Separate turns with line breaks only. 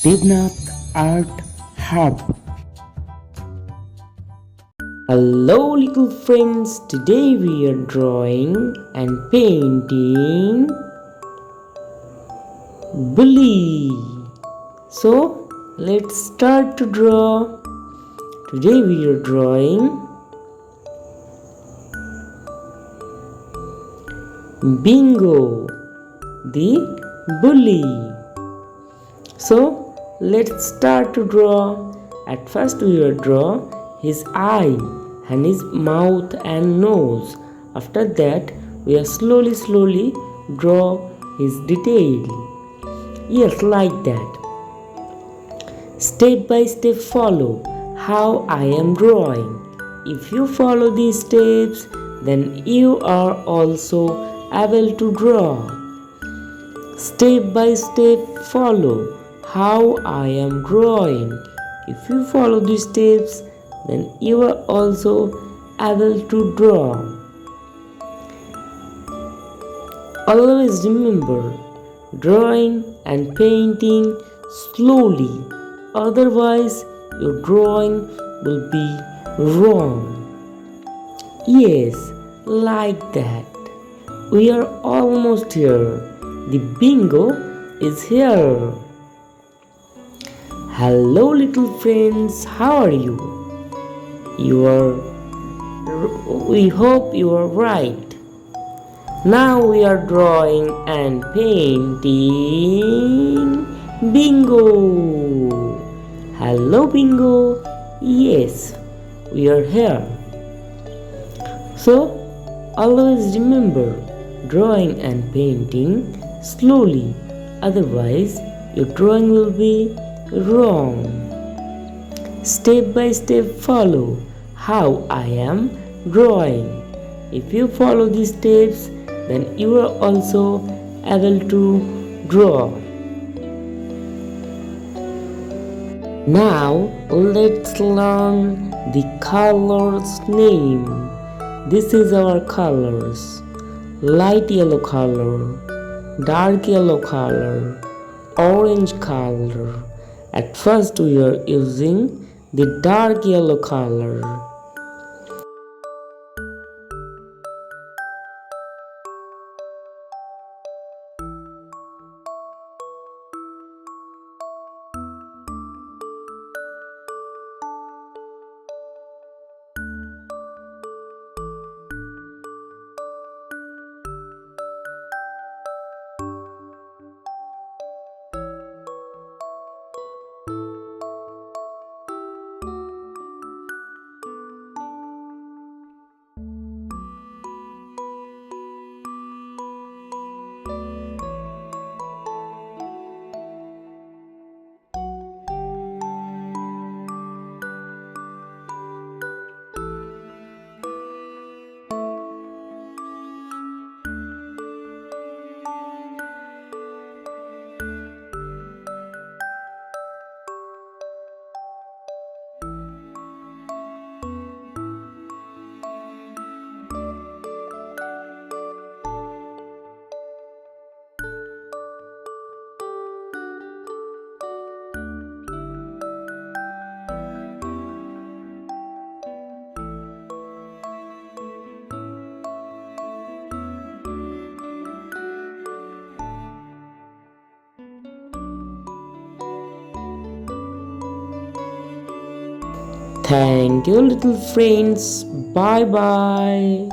Debnath Art Hub. Hello little friends, today we are drawing and painting bully. So let's start to draw. Today we are drawing Bingo, the bully. So let's start to draw. At first we will draw his eye and his mouth and nose. After that we will slowly draw his detail. Yes, like that. Step by step follow how I am drawing. If you follow these steps, then you are also able to draw. Step by step follow how I am drawing. If you follow these steps, then you are also able to draw. Always remember, drawing and painting slowly, otherwise your drawing will be wrong. Yes, like that. We are almost here. The bingo is here. Hello little friends, how are you? We hope you are right. Now we are drawing and painting bingo. Hello bingo. Yes, we are here. So always remember, drawing and painting slowly, otherwise your drawing will be wrong. Step by step follow how I am drawing. If you follow these steps, then you are also able to draw. Now let's learn the colors name. This is our colors: light yellow color, dark yellow color, orange color. At first we are using the dark yellow color. Thank you little friends. Bye bye.